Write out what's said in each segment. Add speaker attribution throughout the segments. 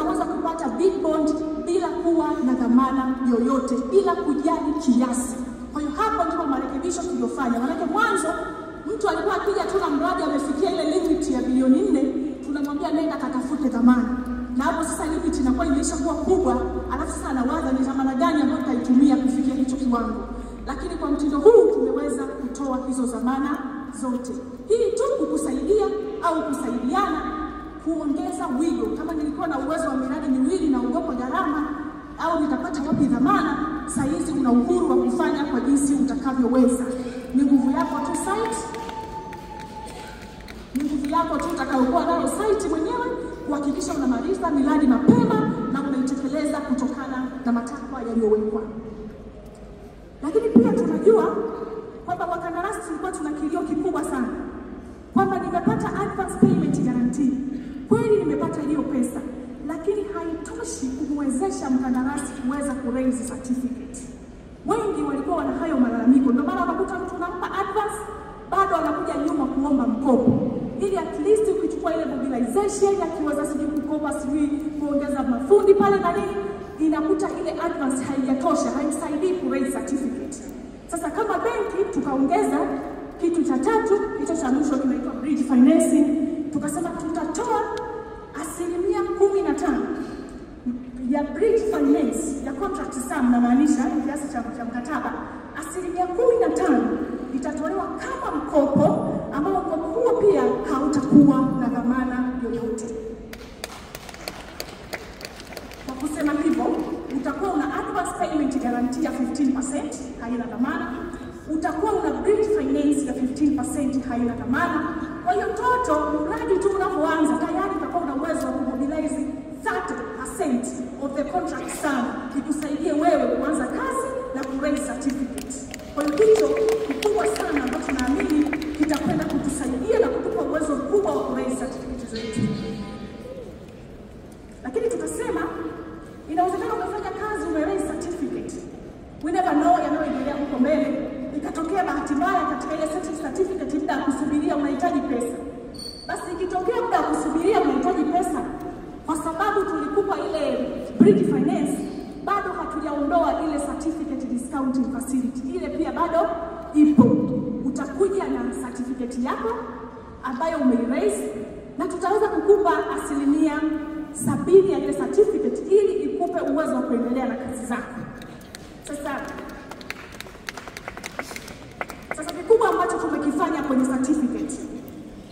Speaker 1: unaweza kupata big bond bila kuwa na dhamana yoyote, bila kujali kiasi. Kwa hiyo hapo ndipo marekebisho tuliyofanya. Maana mwanzo mtu alikuwa akija tu na mradi amefikia ile limit ya bilioni 4, tunamwambia nenda katafute dhamana. Na hapo sasa limit inakuwa imeshakuwa kubwa, alafu sasa anawaza ni dhamana gani ambayo tutaitumia kufikia hicho kiwango. Lakini kwa mtindo huu tumeweza kutoa hizo dhamana zote. Hii tu kukusaidia au kusaidiana kuongeza wigo. Kama nilikuwa na uwezo wa miradi miwili na ugopa gharama au nitapata wapi dhamana, sasa hizi una uhuru wa kufanya kwa jinsi utakavyoweza. Ni nguvu yako tu site. Ni nguvu yako tu utakayokuwa nayo site mwenyewe kuhakikisha unamaliza miradi mapema na unaitekeleza kutokana na matakwa yaliyowekwa. Lakini pia tunajua kwamba wakandarasi tulikuwa tuna kilio kikubwa sana kwamba nimepata advance payment guarantee. Kweli nimepata hiyo pesa, lakini haitoshi kumwezesha mkandarasi kuweza kuraise certificate. Wengi walikuwa wana hayo malalamiko, ndio maana unakuta mtu unampa advance bado anakuja nyuma kuomba mkopo. Ili at least ukichukua ile mobilization akiweza sijui kukopa sijui kuongeza mafundi pale na nini, inakuta ile advance haijatosha, haisaidii kuraise certificate. Sasa kama benki tukaongeza kitu cha tatu, hicho cha mwisho kinaitwa bridge financing. Tukasema tutatoa 15% ya bridge finance ya contract sum, na maanisha kiasi cha mkataba 15% itatolewa kama mkopo, ambao mkopo huo pia hautakuwa na dhamana yoyote. Kwa kusema hivyo, utakuwa una advance payment guarantee ya 15%, haina dhamana. Utakuwa una bridge finance ya 15%, haina dhamana. Kwa hiyo toto mradi tu unapoanza tayari utakuwa una uwezo wa kumobilize 30% of the contract sum ikusaidie wewe kuanza kazi na kuraise certificate. Kwa hiyo hicho kikubwa sana ambacho tunaamini kitakwenda kutusaidia na kutupa uwezo mkubwa wa kuraise certificate zetu. Lakini tukasema inawezekana ukafanya kazi umeraise certificate, we never know yanayoendelea huko mbele. Ikatokea bahati mbaya katika ile certificate muda kusubiria unahitaji pesa. Basi ikitokea muda kusubiria unahitaji pesa, kwa sababu tulikupa ile bridge finance, bado hatujaondoa ile certificate discounting facility. Ile pia bado ipo. Utakuja na certificate yako ambayo umeiraise na tutaweza kukupa 70% ya ile certificate ili ikupe uwezo wa kuendelea na kazi zako. Sasa kikubwa ambacho tumekifanya kwenye certificate,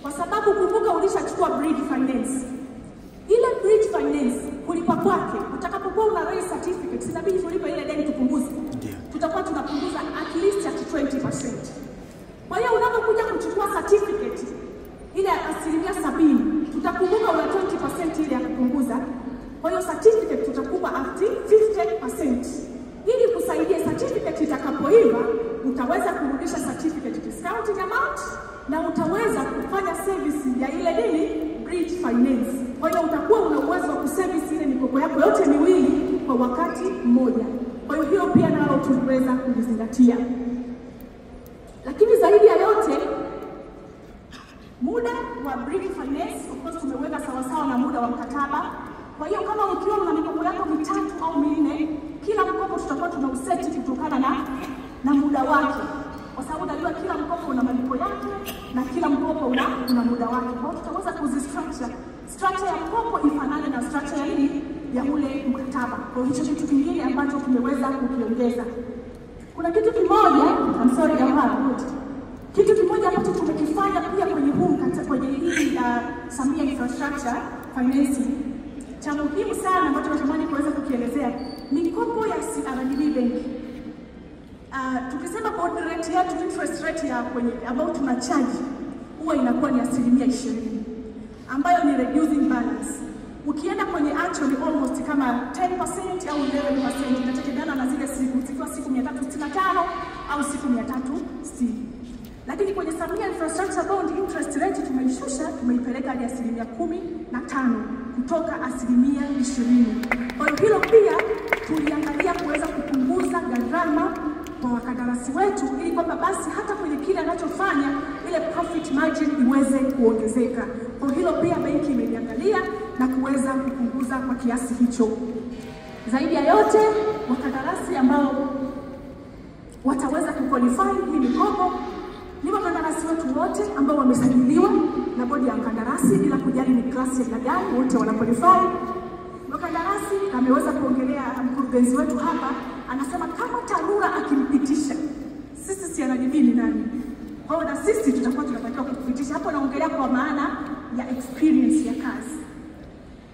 Speaker 1: kwa sababu kumbuka ulishachukua bridge finance. Ile bridge finance kulipa kwake, utakapokuwa una raise certificate, inabidi tulipe ile deni tupunguze. Tutakuwa tunapunguza at least at 20%. Kwa hiyo unapokuja kuchukua certificate ile 70%, tutakumbuka una 20% ile ya kupunguza. Kwa hiyo certificate tutakupa at 50%. Ili kusaidia certificate itakapoiva, utaweza kurudisha certificate discounting amount na utaweza kufanya service ya ile nini bridge finance. Kwa hiyo utakuwa una uwezo wa kuservice ile mikopo yako yote miwili kwa wakati mmoja. Kwa hiyo pia nalo tuliweza kulizingatia. Lakini zaidi ya yote, muda wa bridge finance of course tumeweka sawasawa na muda wa mkataba. Kwa hiyo kama ukiwa na mikopo yako 3 au 4, kila mkopo tutakuwa tunauseti kutokana na muda wake. Kwa sababu unajua kila mkopo una malipo yake na kila mkopo una muda wake. Kwa hiyo tutaweza structure ya mkopo ifanane na structure ya nini ya ule mkataba. Kwa hiyo hicho kitu kingine ambacho tumeweza kukiongeza. Kuna kitu kimoja, I'm sorry good. Kitu kimoja ambacho tumekifanya pia kwenye hii Samia Infrastructure Financing, cha muhimu sana ambacho natamani kuweza kukielezea, mikopo ya CRDB Bank. Tukisema bond rate yetu, interest rate ya ambayo tunacharge huwa inakuwa ni 20%, ambayo ni reducing balance. Ukienda kwenye actually almost kama 10% au 11%, inategemeana na zile siku, zikiwa siku 365 au siku 360. Lakini kwenye Samia Infrastructure Bond interest rate tumeishusha, tumeipeleka hadi 15% kutoka 20%. Kwa hiyo hilo pia tuliangalia kuweza kupunguza gharama kwa wakandarasi wetu, ili kwamba basi hata kwenye kile anachofanya ile profit margin iweze kuongezeka. Kwa hilo pia benki imeliangalia na kuweza kupunguza kwa kiasi hicho. Zaidi ya yote, wakandarasi ambao wataweza kuqualify hii mikopo ni wakandarasi wetu wote ambao wamesajiliwa na bodi ya wakandarasi, bila kujali ni klasi ya gani, wote wana qualify. Wakandarasi ameweza kuongelea mkurugenzi wetu hapa, anasema kama TARURA akimpitisha, sisi CRDB ni nani? Kwa hiyo na sisi tutakuwa tunatakiwa kupitisha. Hapo naongelea kwa maana ya experience ya kazi.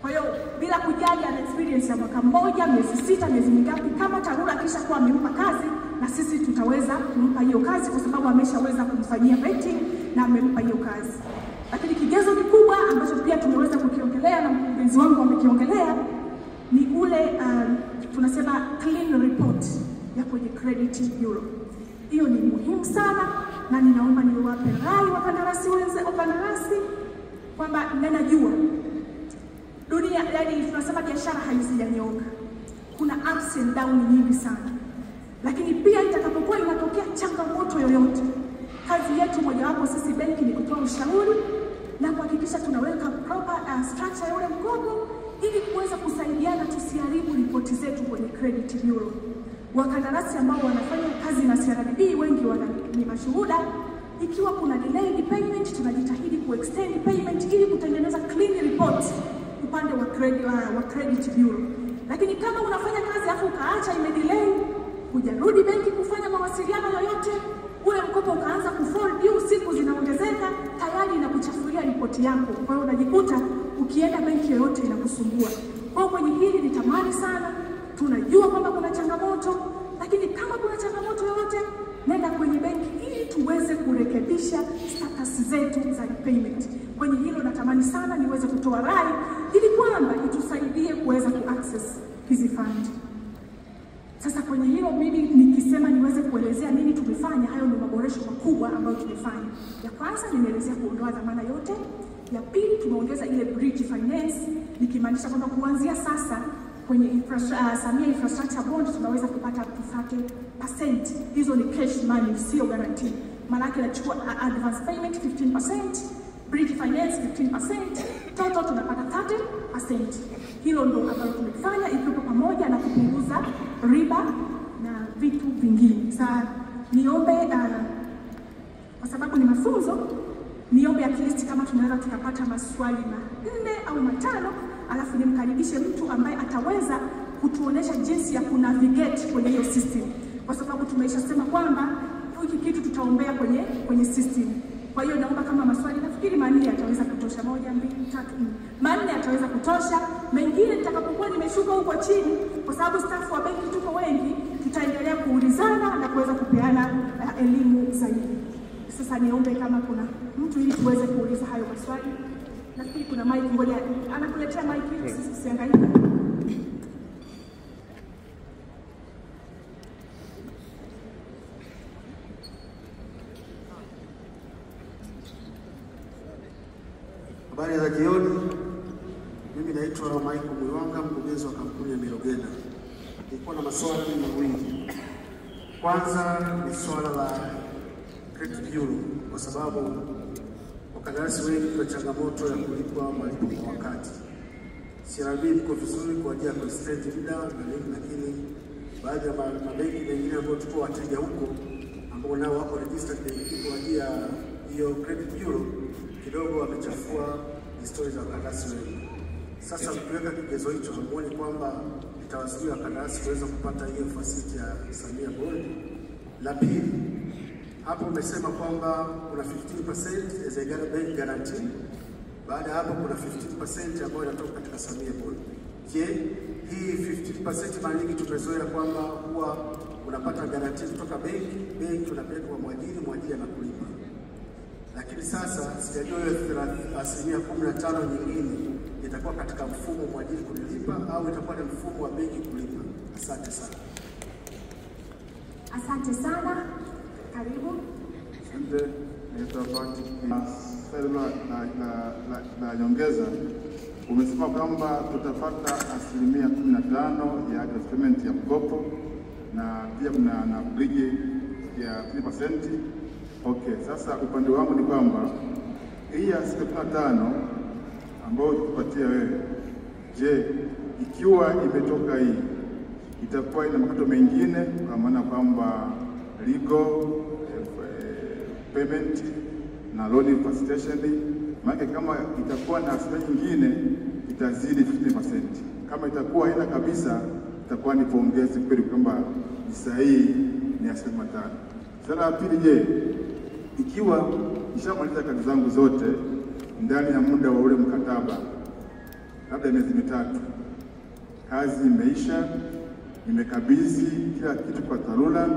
Speaker 1: Kwa hiyo bila kujali ana experience ya mwaka mmoja, miezi 6, miezi mingapi, kama TARURA kisha kuwa amempa kazi, na sisi tutaweza kumpa hiyo kazi kwa sababu ameshaweza kumfanyia vetting na amempa hiyo kazi. Lakini kigezo kikubwa ambacho pia tumeweza kukiongelea na mkurugenzi wangu amekiongelea ni ule tunasema clean report ya kwenye credit bureau. Hiyo ni muhimu sana, na ninaomba niwape rai wakandarasi kwamba ninajua dunia, yani tunasema biashara haizijanyooka, kuna ups and down nyingi sana, lakini pia itakapokuwa inatokea changamoto yoyote, kazi yetu mojawapo sisi benki ni kutoa ushauri na kuhakikisha tunaweka proper structure ya ule mkopo ili kuweza kusaidiana tusiharibu ripoti zetu kwenye credit bureau. Wakandarasi ambao wanafanya kazi na CRDB wengi ni mashuhuda. Ikiwa kuna delayed payment, tunajitahidi kuextend payment ili kutengeneza clean report upande wa credit bureau. Lakini kama unafanya kazi afu ukaacha imedelay, hujarudi benki kufanya mawasiliano yoyote, ule mkopo ukaanza kufall due, siku zinaongezeka, tayari inakuchafulia ripoti yako. Kwa hiyo unajikuta ukienda benki yoyote inakusumbua. Kwa kwenye hili nitamani sana, tunajua kwamba kuna changamoto, lakini kama kuna changamoto yoyote, nenda kwenye benki ili tuweze kurekebisha status zetu za repayment. Kwenye hilo natamani sana niweze kutoa rai ili kwamba itusaidie kuweza kuaccess hizi fund. Sasa kwenye hilo mimi nikisema niweze kuelezea nini tumefanya, hayo ni maboresho makubwa ambayo tumefanya. Ya kwanza nimeelezea kuondoa dhamana yote. Ya pili tumeongeza ile bridge finance, nikimaanisha kwamba kuanzia sasa kwenye Samia Infrastructure Bond tunaweza kupata 30%. Hizo ni cash money, sio guarantee. Maana yake nachukua advance payment 15%, bridge finance 15%, total tunapata 30%. Hilo ndo ambalo tumefanya, ikiwa pamoja na kupunguza riba na vitu vingine. Sasa niombe kwa sababu ni mafunzo, niombe at least kama tunaweza tukapata maswali 4 au 5, alafu nimkaribishe mtu ambaye ataweza kutuonesha jinsi ya kunavigate kwenye hiyo system, kwa sababu tumeshasema kwamba hiki kitu tutaombea kwenye system. Kwa hiyo naomba kama maswali, nafikiri 4 yataweza kutosha, 1, 2, 3, 4. 4 yataweza kutosha. Mengine nitakapokuwa nimeshuka huko chini, kwa sababu staff wa benki tuko wengi, tutaendelea kuulizana na kuweza kupeana elimu zaidi. Sasa niombe kama kuna mtu ili tuweze kuuliza hayo maswali. Nafikiri kuna mic, ngoja anakuletea mic ili sisi tusihangaike.
Speaker 2: Habari za jioni. Mimi naitwa Michael Mwiwanga, mkurugenzi wa kampuni ya Mirogena. Nilikuwa na maswali mawili. Kwanza ni swala la credit bureau, kwa sababu wakandarasi wengi kwa changamoto ya kulipwa malipo kwa wakati. CRDB iko vizuri kwa ajili ya kuextend muda na nini, lakini baadhi ya mabenki mengine ambayo tuko wateja huko ambao nao wako registered benki kwa ajili ya hiyo credit bureau kidogo wamechafua historia za wakandarasi wengi. Sasa mkiweka kigezo hicho, hamuoni kwamba itawazuia wakandarasi kuweza kupata hiyo facility ya Samia Bond? La pili, hapo umesema kwamba kuna 15% as a bank guarantee. Baada hapo kuna 15% ambayo inatoka katika Samia Bond. Je, hii 15% mara nyingi tumezoea kwamba huwa unapata guarantee kutoka benki unapeleka kwa mwajiri anakulipa. Lakini sasa sijajua hiyo 15% nyingine itakuwa katika mfumo mwajiri kulipa au itakuwa ni mfumo wa benki kulipa. Asante sana.
Speaker 1: Asante sana. Karibu.
Speaker 3: Asante. Na nyongeza, umesema kwamba tutapata 15% ya adjustment ya mkopo na pia kuna na bridge ya 3%. Okay, sasa upande wangu ni kwamba hii ya 65 ambayo tupatia wewe, je, ikiwa imetoka hii itakuwa ina makato mengine, kwa maana kwamba legal payment na loan facilitation? Maana kama itakuwa na asilimia nyingine itazidi 15%. Kama itakuwa haina kabisa itakuwa ni pongezi kweli kwamba ni sahihi, ni 5%. Swala la pili, je, ikiwa nishamaliza kazi zangu zote ndani ya muda wa ule mkataba, labda miezi 3, kazi imeisha, nimekabidhi kila kitu kwa TARURA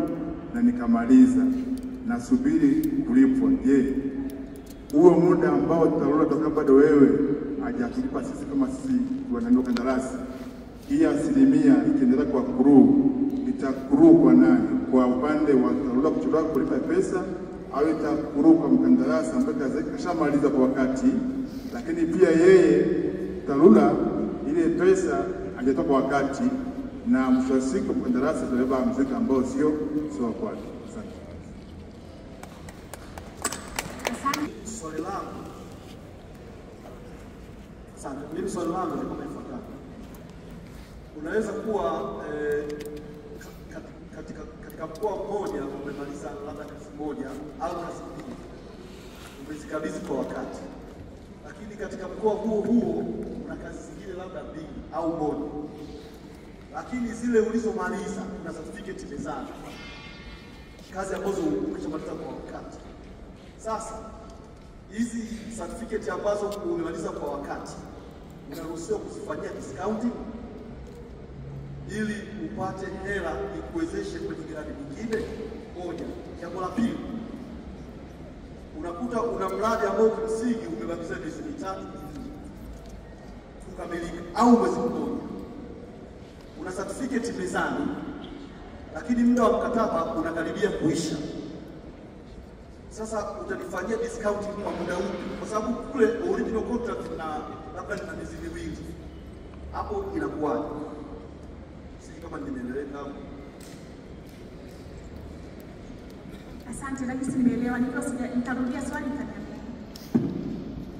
Speaker 3: na nikamaliza, nasubiri kulipwa, je, huo muda ambao TARURA toka bado wewe hajatulipa sisi kama sisi wanandoa kandarasi, hii asilimia ikiendelea kwa itakuru kwa nani? Kwa upande wa TARURA kuchukua kulipa pesa, au itakuru kwa mkandarasi ambaye kazi yake kashamaliza kwa wakati, lakini pia yeye TARURA ile pesa hajatoa kwa wakati, na mwisho wa siku mkandarasi atabeba mzigo ambao sio kwake?
Speaker 2: Swali langu ni kama ifuatavyo. Unaweza kuwa katika mkoa mmoja umemaliza labda kazi moja au kazi mbili, umezikabidhi kwa wakati, lakini katika mkoa huo una kazi zingine labda mbili au moja, lakini zile ulizomaliza kuna certificate mezani, kazi ambazo umeshamaliza kwa wakati. Sasa hizi certificate ambazo umemaliza kwa wakati unaruhusiwa kuzifanyia discounting ili upate hela ikuwezeshe kwenye miradi mingine? Moja. Jambo la pili, unakuta una mradi ambao kimsingi umebakiza miezi 3 kukamilika au mwezi mmoja, una certificate mezani, lakini muda wa mkataba unakaribia kuisha. Sasa utanifanyia discounting kwa muda upi? Kwa sababu kule original contract na labda ni miezi 2, hapo inakuwaje? Sisi kama nimeeleweka hapo.
Speaker 1: Asante, lakini nimeelewa. Nitarudia swali kaniambia.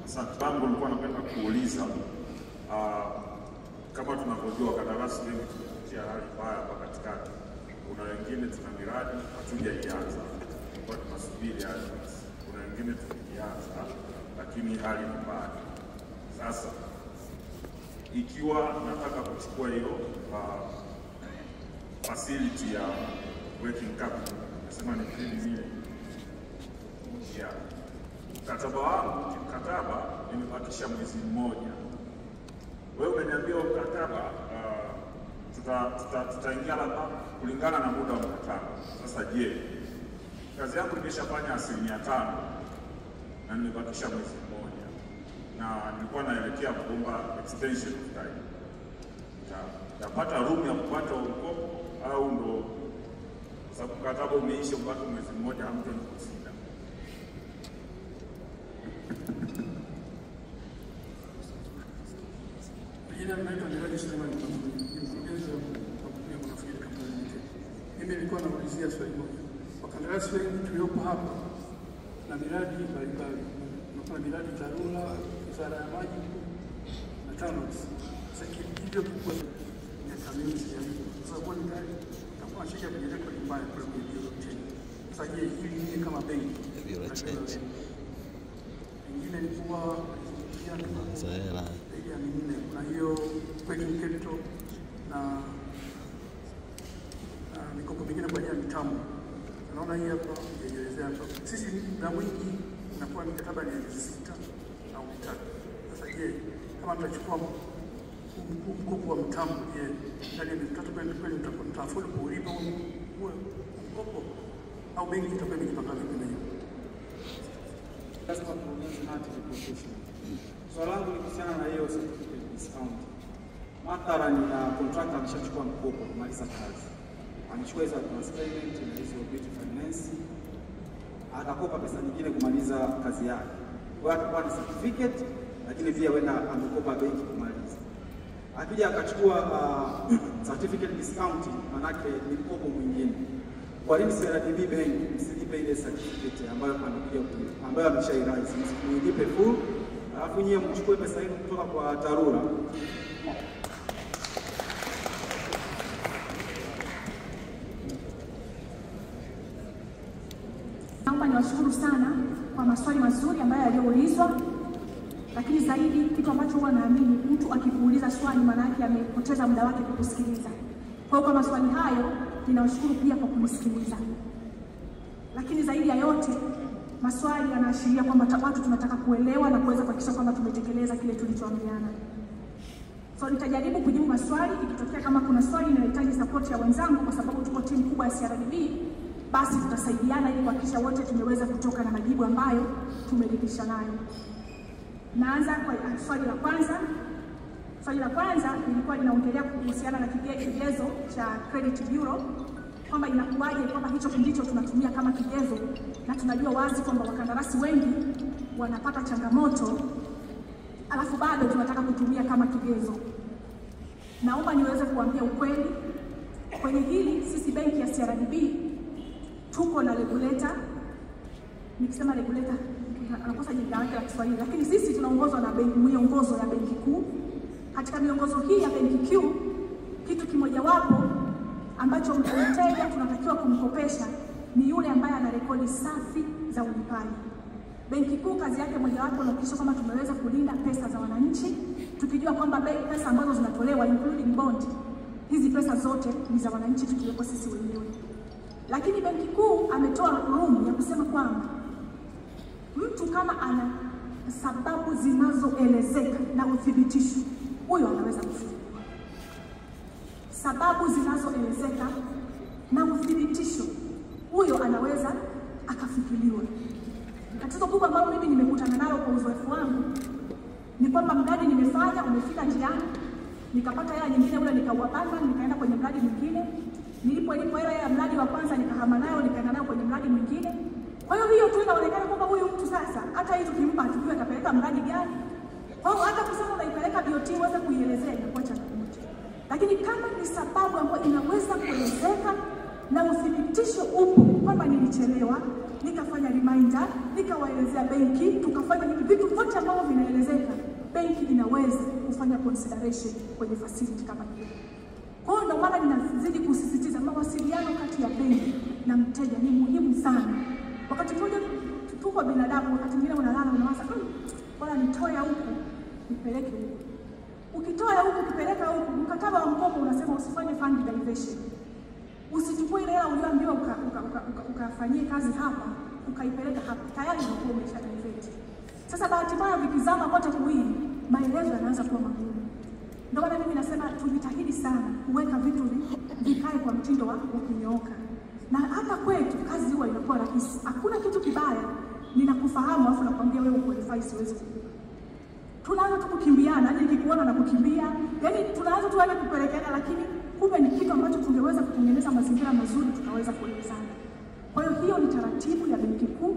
Speaker 4: Asante. Tangu nilikuwa napenda kuuliza kama tunavyojua kandarasi wengi tunapitia hali mbaya hapa katikati. Kuna wengine tuna miradi hatujaianza, kwa tunasubiri hali. Kuna wengine tumeanza lakini hali ni mbaya. Sasa ikiwa nataka kuchukua hiyo facility ya working capital, nasema ni 3 milioni ya mkataba nimebakisha mwezi mmoja. Wewe umeniambia mkataba tutaingia labda kulingana na muda wa mkataba. Sasa je, kazi yangu nimeshafanya 5% na nimebakisha mwezi mmoja na nilikuwa naelekea kuomba extension of time, tapata room ya kupata mkopo au ndo kwa sababu mkataba umeisha mpaka mwezi mmoja hamtonikusida?
Speaker 5: Mimi nilikuwa naulizia swali moja. Wakandarasi wengi tuliopo hapa na miradi mbalimbali, kuna miradi TARURA, Wizara ya Maji na TANROADS. Sasa hivyo kwa miaka mingi ya sasa, kwa nini takuwa shida kwenye rekodi mbaya kwa hiyo tena? Sasa je, hili ni kama benki nyingine ni kuwa sasa ya nyingine, kuna hiyo working capital na mikopo mingine kwa ajili ya mitambo. Naona hii hapa ngeelezea hapa. Sisi na mwingi inakuwa mikataba ni 6 au 3. Sasa je, kama tutachukua mkopo wa mitambo, je, ndani ya 3 kweli mtafuta kulipa huo mkopo au benki itakuwa imejipanga vipi na hiyo?
Speaker 6: Lazima tuongeze hati ya professional. Swali langu ni kuhusiana na hiyo certificate discount. Mathalan na contractor ameshachukua mkopo kumaliza kazi, amechukua hizo advance payment na hizo bridge finance, akakopa pesa nyingine kumaliza kazi yake. Kwa hiyo atakuwa na certificate, lakini pia wenda amekopa benki kumaliza. akija akachukua certificate discount, manake ni mkopo mwingine. Kwa nini CRDB Bank msijipe ile certificate ambayo anakuja ambayo ameshairaise, msijipe full, alafu nyie mchukue pesa yenu kutoka kwa TARURA.
Speaker 1: Naomba niwashukuru sana kwa maswali mazuri ambayo yaliyoulizwa, lakini zaidi kitu ambacho huwa naamini, mtu akikuuliza swali maana yake amepoteza muda wake kukusikiliza. Kwa hiyo kwa maswali hayo ninawashukuru pia kwa kunisikiliza. Lakini zaidi ya yote, maswali yanaashiria kwamba watu tunataka kuelewa na kuweza kuhakikisha kwamba tumetekeleza kile tulichoambiana. So nitajaribu kujibu maswali, ikitokea kama kuna swali linahitaji support ya wenzangu kwa sababu tuko timu kubwa ya CRDB, basi tutasaidiana ili kuhakikisha wote tumeweza kutoka na majibu ambayo tumeridhisha nayo. Naanza kwa swali la kwanza. Swali la kwanza lilikuwa linaongelea kuhusiana na kigezo cha Credit Bureau, kwamba inakuwaje kwamba hicho ndicho tunatumia kama kigezo, na tunajua wazi kwamba wakandarasi wengi wanapata changamoto alafu bado tunataka kutumia kama kigezo. Naomba niweze kuambia ukweli kwenye hili. Sisi benki ya CRDB tuko na regulator. Nikisema regulator anakosa jina lake la Kiswahili, lakini sisi tunaongozwa na miongozo ya Benki Kuu. Katika miongozo hii ya Benki Kuu, kitu kimojawapo ambacho mteja tunatakiwa kumkopesha ni yule ambaye ana rekodi safi za ulipaji. Benki Kuu kazi yake mojawapo ni kuhakikisha kwamba tumeweza kulinda pesa za wananchi, tukijua kwamba pesa ambazo zinatolewa including bond, hizi pesa zote ni za wananchi tukiwepo sisi wenyewe. Lakini Benki Kuu ametoa room ya kusema kwamba mtu kama ana sababu zinazoelezeka na uthibitisho, huyo anaweza kufikiliwa. Sababu zinazoelezeka na uthibitisho, huyo anaweza akafikiliwa. Tatizo kubwa ambalo mimi nimekutana nalo kwa uzoefu wangu ni kwamba mradi nimefanya umefika njiani, nikapata hela nyingine ule nikauabana, nikaenda kwenye mradi mwingine. Nilipolipa hela ya mradi wa kwanza nikahama nayo nikaenda nayo kwenye mradi mwingine. Kwa hiyo tu inaonekana kwamba huyu mtu sasa hata hii tukimpa tujue atapeleka mradi gani. Kwa hiyo hata kusema unaipeleka BOT uweze kuielezea inakuwa changamoto. Lakini kama ni sababu ambayo inaweza kuelezeka na uthibitisho upo kwamba nilichelewa, nikafanya reminder, nikawaelezea benki, tukafanya vitu vyote ambavyo vinaelezeka, benki inaweza kufanya consideration kwenye facility kama hiyo. Kwa hiyo ndio maana ninazidi kusisitiza mawasiliano kati ya benki na mteja ni muhimu sana. Wakati mmoja tuko binadamu, wakati mwingine unalala unawaza, bora nitoe huku nipeleke huku. Ukitoa huku ukipeleka huku, mkataba wa mkopo unasema usifanye fund diversion. Usichukue ile hela uliyoambiwa ukafanyie kazi hapa, ukaipeleka hapa. Tayari unakuwa umesha divert. Sasa bahati mbaya vikizama kote kuwili, maelezo yanaanza kuwa magumu. Ndio maana mimi nasema tujitahidi sana kuweka vitu vikae kwa mtindo wa kunyooka. Na hata kwetu kazi huwa inakuwa rahisi. Hakuna kitu kibaya ninakufahamu afu nakwambia wewe qualify siwezi kukupa. Tunaanza tu kukimbiana, hadi nikikuona na kukimbia. Yaani tunaanza tu hadi kupelekeana, lakini kumbe ni kitu ambacho tungeweza kutengeneza mazingira mazuri tukaweza kuelezana. Kwa hiyo ni taratibu ya Benki Kuu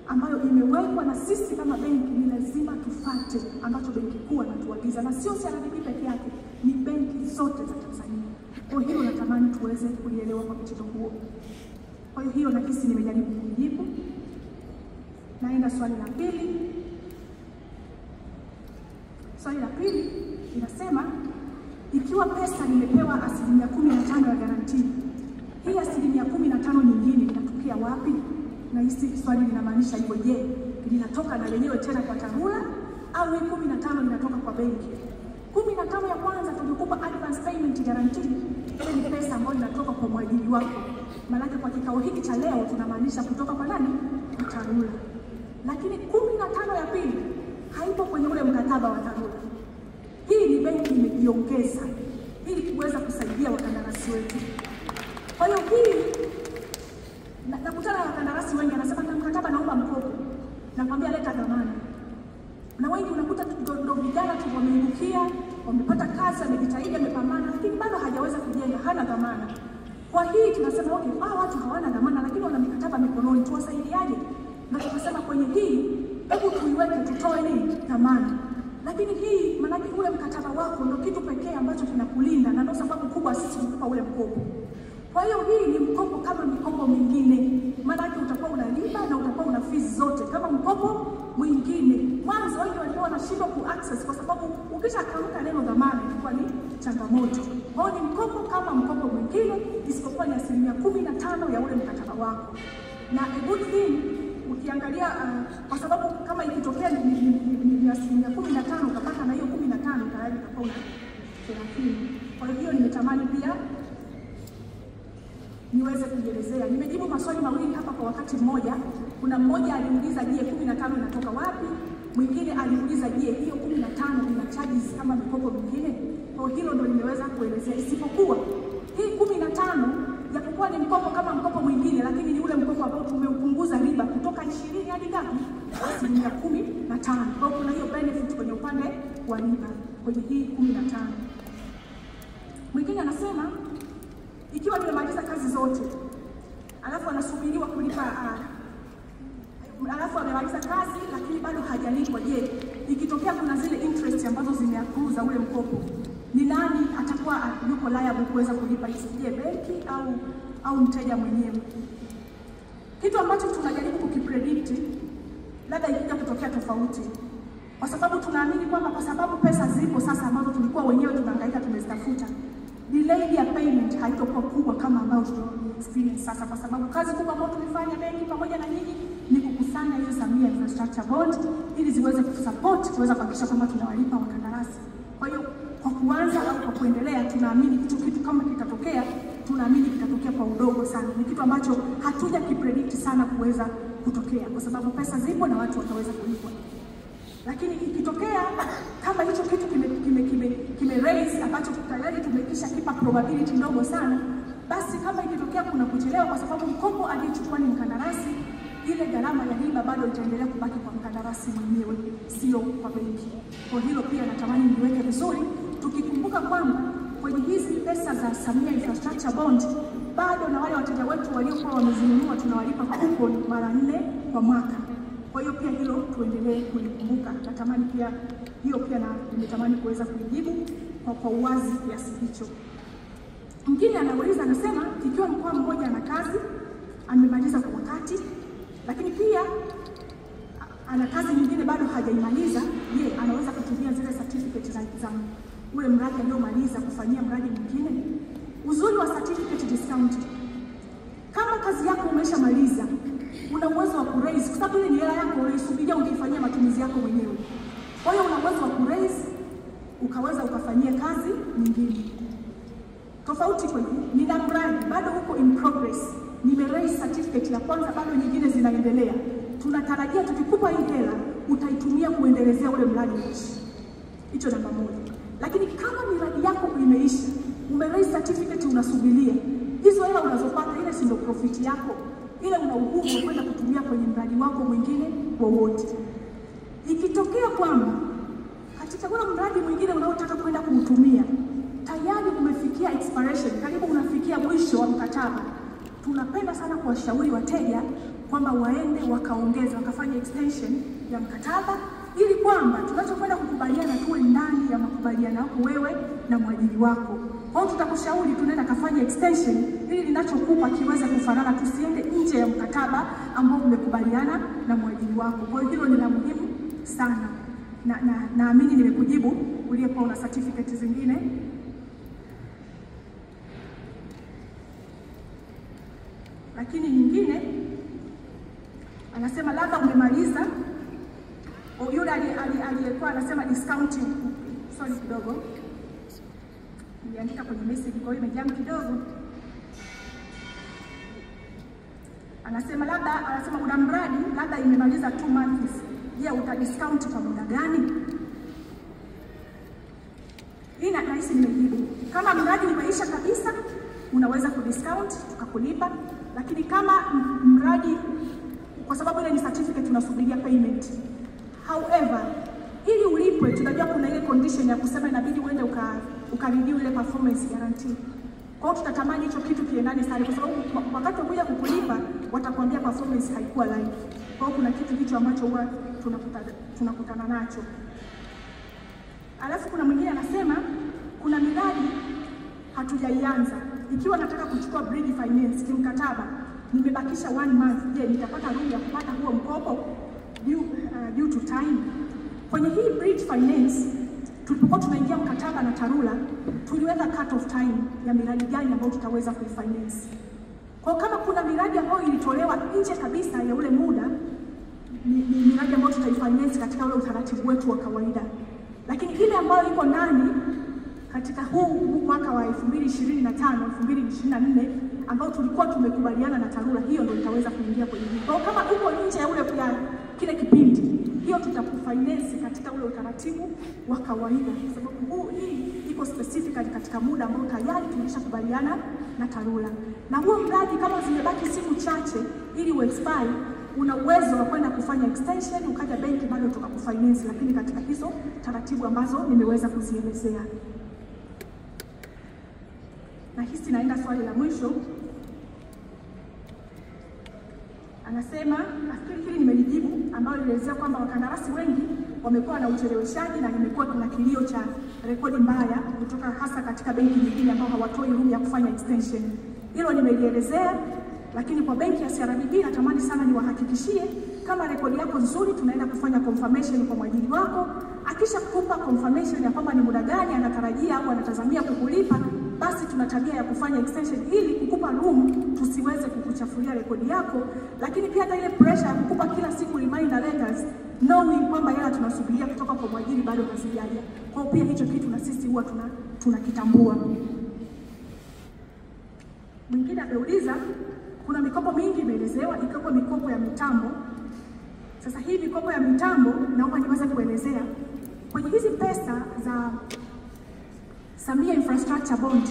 Speaker 1: ambayo imewekwa na sisi kama benki ni lazima tufuate ambacho Benki Kuu anatuagiza, na sio CRDB peke yake, ni benki zote za Tanzania. Kwa hiyo natamani tuweze kuielewa kwa mtindo huo. Kwa hiyo nakisi nimejaribu kujibu. Naenda swali la pili. Swali la pili inasema, ikiwa pesa nimepewa 15% ya guarantee, hii 15% nyingine inatokea wapi? Na hisi swali linamaanisha hivyo, je, linatoka na lenyewe tena kwa TARURA au hii 15 linatoka kwa benki? 15 ya kwanza tulikupa advance payment guarantee, ile ni pesa ambayo inatoka kwa mwajiri wako. Maana kwa kikao hiki cha leo tunamaanisha kutoka kwa nani? Kwa TARURA. Lakini 15 ya pili haipo kwenye ule mkataba wa TARURA. Hii ni benki imejiongeza ili kuweza kusaidia wakandarasi wetu. Kwa hiyo hii nakutana na wakandarasi wengi anasema na mkataba naomba mkopo. Nakwambia leta dhamana. Na wengi unakuta ndio vijana tu wameinukia, wamepata kazi, amejitahidi, amepambana, lakini bado hajaweza kujenga, hana dhamana. Kwa hii tunasema okay, watu hawana dhamana lakini wana mikataba mikononi, tuwasaidiaje? Na tukasema kwenye hii hebu tuiweke, tutoe nini? Dhamana. Lakini hii maanake ule mkataba wako ndio kitu pekee ambacho kinakulinda, na ndio sababu kubwa sisi kukupa ule mkopo. Kwa hiyo hii ni mkopo kama mikopo mingine, maanake utakuwa unalipa na utakuwa una fees zote kama mkopo mwingine. Mwanzo wengi walikuwa wanashindwa ku-access kwa sababu ukishatamka neno dhamana ilikuwa ni changamoto. Kwa hiyo ni mkopo kama mkopo mwingine, isipokuwa ni 15% ya ule mkataba wako. Na a good thing ukiangalia kwa sababu kama ikitokea ni 15% ukapata na hiyo 15 tayari utakuwa una 30. Kwa hiyo nimetamani pia niweze kuelezea. Nimejibu maswali mawili hapa kwa wakati mmoja. Kuna mmoja aliuliza je, 15 inatoka wapi? Mwingine aliuliza je, hiyo 15 ina charges kama mikopo mingine? Kwa hilo ndio nimeweza kuelezea, isipokuwa hii 15 japokuwa ni mkopo kama mkopo mwingine, lakini ni ule mkopo ambao tumeupunguza riba kutoka 20 hadi ngapi? 15%. Kwa hiyo kuna hiyo benefit kwenye upande wa riba kwenye hii 15. Mwingine anasema ikiwa nimemaliza kazi zote alafu anasubiriwa kulipa alafu amemaliza kazi lakini bado hajalipwa, je, ikitokea kuna zile interest ambazo zimeakuza ule mkopo, ni nani atakuwa yuko liable kuweza kulipa hizo? Je, benki au mteja mwenyewe? Kitu ambacho tunajaribu kukipredict labda ikija kutokea tofauti, kwa sababu tunaamini kwamba kwa sababu pesa zipo sasa ambazo tulikuwa wenyewe tunahangaika tumezitafuta, delay ya payment haitakuwa kubwa kama ambao tuna experience sasa, kwa sababu kazi kubwa ambayo tumefanya benki pamoja na nyinyi ni kukusanya hizo Samia Infrastructure Bond ili ziweze kusupport kuweza kuhakikisha kwamba tunawalipa wakandarasi. Kwa hiyo kwa kuanza au kwa kuendelea, tunaamini kitu kama kitatokea, tunaamini kitatokea kwa udogo sana. Ni kitu ambacho hatuja kipredict sana kuweza kutokea, kwa sababu pesa zipo na watu wataweza kulipwa. Lakini ikitokea kama hicho kitu kime raise ambacho tayari tumekisha kipa probability ndogo sana, basi kama ikitokea kuna kuchelewa kwa sababu mkopo aliyechukua ni mkandarasi, ile gharama ya riba bado itaendelea kubaki kwa mkandarasi mwenyewe, sio kwa benki. Kwa hilo pia natamani niweke vizuri, tukikumbuka kwamba kwenye hizi pesa za Samia Infrastructure Bond bado na wale wateja wetu waliokuwa wamezinunua tunawalipa coupon mara 4 kwa mwaka. Kwa hiyo pia hilo tuendelee kulikumbuka. Natamani pia hiyo pia na nimetamani kuweza kujibu kwa uwazi kiasi hicho. Mwingine anauliza anasema ikiwa mkoa mmoja ana kazi amemaliza kwa wakati, lakini pia ana kazi nyingine bado hajaimaliza, je, anaweza kutumia zile certificate za ule mradi aliyomaliza kufanyia mradi mwingine? Uzuri wa certificate discount, kama kazi yako umeshamaliza una uwezo wa kuraise, kwa sababu ile ni hela yako unaisubiria ungeifanyia matumizi yako mwenyewe. Kwa hiyo una uwezo wa kuraise ukaweza ukafanyia kazi nyingine. Tofauti kwenye nina mradi bado uko in progress, nimeraise certificate ya kwanza, bado nyingine zinaendelea. Tunatarajia tukikupa hii hela utaitumia kuendelezea ule mradi uishi. Hicho namba moja. Lakini kama miradi yako imeisha, umeraise certificate unasubiria, hizo hela unazopata ile si ndio profit yako? Ile una uhuru wa kwenda kutumia kwenye mradi wako mwingine wowote. Ikitokea kwamba katika ule mradi mwingine unaotaka kwenda kuutumia tayari umefikia expiration, karibu unafikia mwisho wa mkataba, tunapenda sana kuwashauri wateja kwamba waende wakaongeza, wakafanya extension ya mkataba, ili kwamba tunachokwenda kukubaliana tuwe ndani ya makubaliano yako wewe na mwajiri wako. Kwa hiyo tutakushauri tunaenda kafanya extension ili ninachokupa kiweze kufanana, tusiende nje ya mkataba ambao umekubaliana na mwajiri wako. Kwa hiyo hilo ni la muhimu sana. Naamini nimekujibu uliyekuwa una certificate zingine. Lakini nyingine anasema labda umemaliza, yule aliyekuwa anasema discount, sorry kidogo niliandika kwenye message kwa hiyo imejam kidogo. Anasema una mradi labda imemaliza 2 months, je, uta discount kwa muda gani? Hii na rahisi nimejibu. Kama mradi umeisha kabisa unaweza kudiscount tukakulipa, lakini kama mradi, kwa sababu ile ni certificate tunasubiria payment. However, ili ulipwe tunajua kuna ile condition ya kusema inabidi uende ukarenew ile performance guarantee. Kwa hiyo tutatamani hicho kitu kiendane sana, kwa sababu wakati wakuja kukulipa watakwambia performance haikuwa live. Kwa hiyo kuna kitu hicho ambacho huwa tunakutana nacho. Alafu kuna mwingine anasema kuna miradi hatujaianza. Ikiwa nataka kuchukua bridge finance kimkataba, nimebakisha 1 month, je, nitapata room ya kupata huo mkopo due to time? Kwenye hii bridge finance tulipokuwa tunaingia mkataba na TARURA, tuliweka cut off time ya miradi gani ambayo tutaweza kuifinance. Kwa kama kuna miradi ambayo ilitolewa nje kabisa ya ule muda, ni miradi ambayo tutaifinance katika ule utaratibu wetu wa kawaida. Lakini ile ambayo iko ndani katika huu mwaka wa 2025 2024 ambao tulikuwa tumekubaliana na TARURA, hiyo ndio itaweza kuingia kwenye hii. Kwa kama uko nje ya ule ya kile kipindi, hiyo tutakufinance katika ule utaratibu wa kawaida, kwa sababu hii iko specifically katika muda ambao tayari tulishakubaliana na TARURA. Na huo mradi kama zimebaki siku chache ili uexpire, una uwezo wa kwenda kufanya extension, ukaja benki bado tukakufinance, lakini katika hizo taratibu ambazo nimeweza kuzielezea. Na hisi naenda swali la mwisho. Anasema, nafikiri hili nimelijibu, ambayo ilielezea kwamba wakandarasi wengi wamekuwa na ucheleweshaji na imekuwa kuna kilio cha rekodi mbaya kutoka hasa katika benki nyingine ambao hawatoi room ya kufanya extension. Hilo nimelielezea, lakini kwa benki ya CRDB natamani sana niwahakikishie kama rekodi yako nzuri, tunaenda kufanya confirmation kwa mwajiri wako. Akisha kukupa confirmation ya kwamba ni muda gani anatarajia au anatazamia kukulipa, basi tuna tabia ya kufanya extension ili kukupa room tusiweze kukuchafulia rekodi yako. Lakini pia hata ile pressure ya kukupa kila siku reminder letters, knowing kwamba hela tunasubiria kutoka kwa mwajiri bado hazijaja. Kwa hiyo pia hicho kitu na sisi huwa tunakitambua. Mwingine ameuliza, kuna mikopo mingi imeelezewa, ikiwa mikopo ya mitambo. Sasa hii mikopo ya mitambo naomba niweze kuelezea. Kwenye hizi pesa za Samia Infrastructure Bond,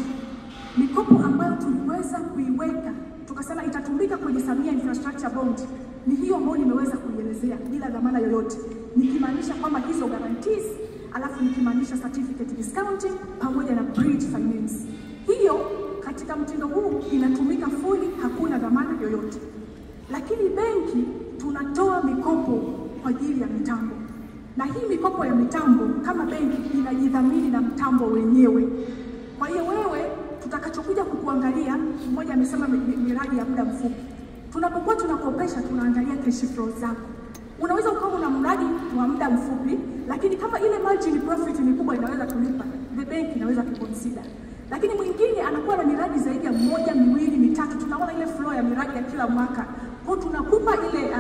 Speaker 1: mikopo ambayo tuliweza kuiweka tukasema itatumika kwenye Samia Infrastructure Bond ni hiyo ambayo nimeweza kuielezea bila dhamana yoyote, nikimaanisha kwamba hizo guarantees, alafu nikimaanisha certificate discounting pamoja na bridge finance. Hiyo katika mtindo huu inatumika fully, hakuna dhamana yoyote. Lakini benki tunatoa mikopo kwa ajili ya mitambo. Na hii mikopo ya mitambo kama benki inajidhamini na mtambo wenyewe. Kwa hiyo wewe tutakachokuja kukuangalia, mmoja amesema miradi ya muda mfupi. Tunapokuwa tunakopesha tunaangalia cash flow zako. Unaweza ukawa na mradi wa muda mfupi, lakini kama ile margin profit ni kubwa inaweza kulipa, the bank inaweza kuconsider. Lakini mwingine anakuwa na miradi zaidi ya 1, 2, 3, tunaona ile flow ya miradi ya kila mwaka. Kwa tunakupa ile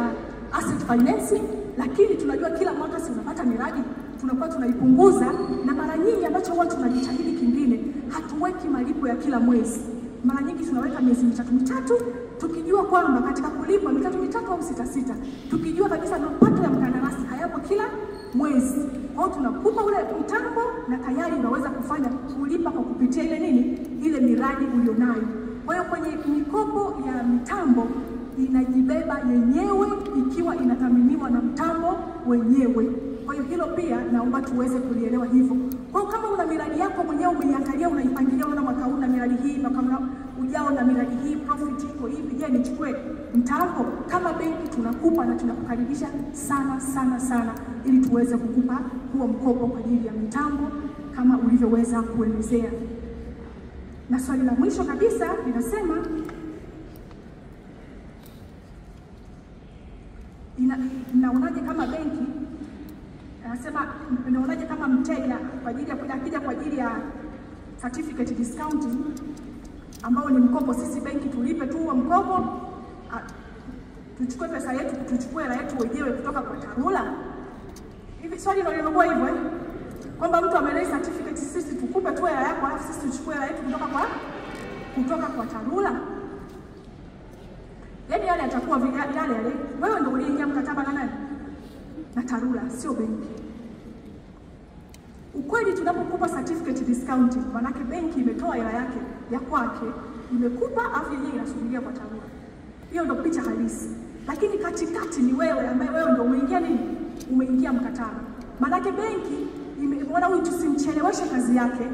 Speaker 1: asset financing, lakini tunajua kila mwaka si unapata miradi, tunakuwa tunaipunguza. Na mara nyingi ambacho huwa tunajitahidi kingine, hatuweki malipo ya kila mwezi. Mara nyingi tunaweka miezi mitatu, tukijua kwamba katika kulipa mitatu au 6, tukijua kabisa mapato ya mkandarasi hayapo kila mwezi. Kwa hiyo tunakupa ule mtambo na tayari unaweza kufanya kulipa kwa kupitia ile ile miradi ulionayo. Kwa hiyo kwenye mikopo ya mitambo inajibeba yenyewe ikiwa inathaminiwa na mtambo wenyewe. Kwa hiyo hilo pia naomba tuweze kulielewa hivyo. Kwa hiyo kama una miradi yako mwenyewe umeiangalia, unaipangilia, una mwaka huu na miradi hii, na kama ujao na miradi hii, profit iko hivi, je, nichukue mtambo? Kama benki tunakupa na tunakukaribisha sana ili tuweze kukupa huo mkopo kwa ajili ya mitambo kama ulivyoweza kuelezea. Na swali la mwisho kabisa linasema, naonaje kama benki, anasema naonaje kama mteja kwa ajili ya akija kwa ajili ya certificate discounting ambao ni mkopo, sisi benki tulipe tu huo mkopo, tuchukue pesa yetu, tuchukue hela yetu wenyewe kutoka kwa TARURA? Hivi swali ndio limekuwa hivyo kwamba mtu ameleta certificate, sisi tukupe tu hela yako alafu sisi tuchukue hela yetu kutoka kwa TARURA? Yaani yale atakuwa yale wewe ndio uliingia mkataba na nani? Na TARURA, sio benki. Ukweli tunapokupa certificate discounting, manake benki imetoa hela yake ya kwake, imekupa afu yeye inasubiria kwa TARURA. Hiyo ndio picha halisi. Lakini katikati ni wewe ambaye wewe ndio umeingia umeingia mkataba. Manake benki imeona huyu tusimcheleweshe kazi yake,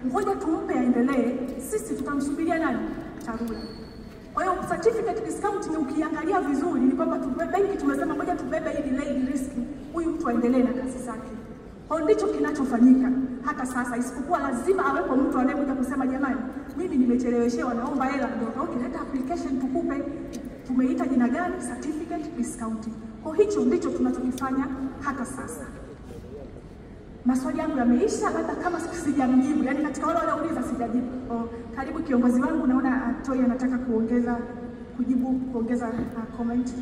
Speaker 1: ngoja tumpe aendelee, sisi tutamsubiria nani? TARURA. Kwa hiyo certificate discounting ukiangalia vizuri ni kwamba benki tumesema ngoja tubebe hii delay risk, huyu mtu aendelee na kazi zake. Kwa ndicho kinachofanyika hata sasa, isipokuwa lazima awepo mtu anayekuja kusema jamani, mimi nimecheleweshewa, naomba hela. Ndio okay, leta application tukupe, tumeita jina gani, certificate discounting. Kwa hicho ndicho tunachokifanya hata sasa. Maswali yangu yameisha, labda kama sijamjibu, yani katika wale waliouliza sijajibu. Karibu kiongozi wangu, naona Toi anataka kuongeza comment.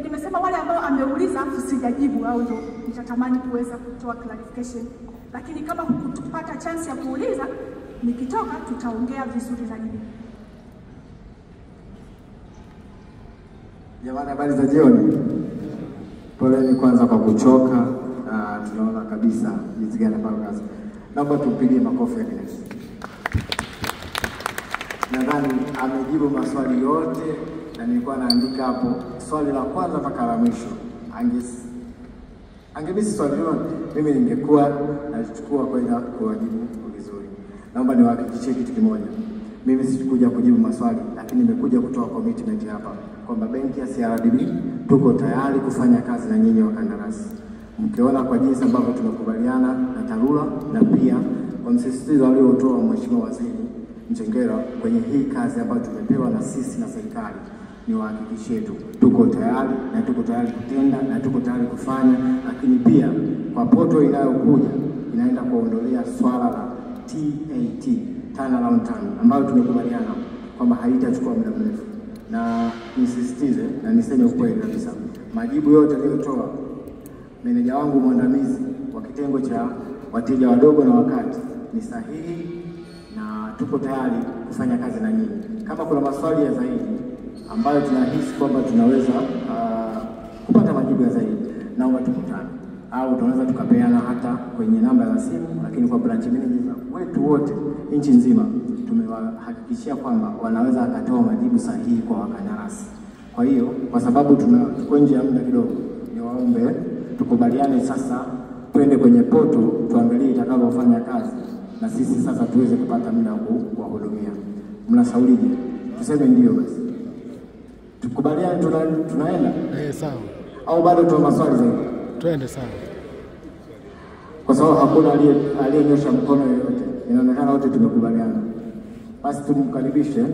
Speaker 1: Nimesema wale ambao ameuliza sijajibu, au ndio nitatamani kuweza kutoa clarification, lakini kama hukupata chance ya kuuliza, nikitoka tutaongea vizuri zaidi.
Speaker 7: Jamani, habari za jioni. Poleni kwanza kwa kuchoka, tunaona kabisa jinsi gani ambavyo kazi. Naomba tupigie makofi yake. Nadhani amejibu maswali yote, na nilikuwa naandika hapo swali la kwanza mpaka la mwisho. Angemisi swali lote, mimi ningekuwa nachukua kwenda kuwajibu vizuri. Naomba niwahakikishie kitu kimoja. Mimi sikuja kujibu maswali, lakini nimekuja kutoa commitment hapa kwamba benki ya CRDB tuko tayari kufanya kazi na nyinyi wakandarasi. Mkiona kwa jinsi ambavyo tumekubaliana na TARURA, na pia kwa msisitizo aliotoa Mheshimiwa Waziri Mchengerwa kwenye hii kazi ambayo tumepewa na sisi na serikali, ni wahakikishie tuko tayari, na tuko tayari kutenda, na tuko tayari kufanya. Lakini pia kwa poto inayokuja inaenda kuondolea swala la TAT, turnaround time, ambayo tumekubaliana kwamba haitachukua muda mrefu. Na nisisitize na niseme ukweli kabisa, majibu yote niliyotoa meneja wangu mwandamizi wa kitengo cha wateja wadogo na wakati ni sahihi, na tuko tayari kufanya kazi na nyinyi. Kama kuna maswali ya zaidi ambayo tunahisi kwamba tunaweza kupata majibu ya zaidi, naomba tukutane, au tunaweza tukapeana hata kwenye namba za simu. Lakini kwa branch manager wetu wote nchi nzima tumewahakikishia kwamba wanaweza akatoa majibu sahihi kwa wakandarasi. Kwa hiyo kwa sababu tuko nje ya muda kidogo, niwaombe tukubaliane sasa, twende kwenye poto tuangalie itakavyofanya kazi, na sisi sasa tuweze kupata muda wa kuwahudumia. Mnasaulije? Tuseme ndio basi. Tukubaliane tunaenda?
Speaker 8: Sawa.
Speaker 7: Au bado tuna maswali zaidi?
Speaker 8: Twende sawa.
Speaker 7: Kwa sababu hakuna aliyenyosha mkono yoyote. Inaonekana wote tumekubaliana. Basi tumkaribishe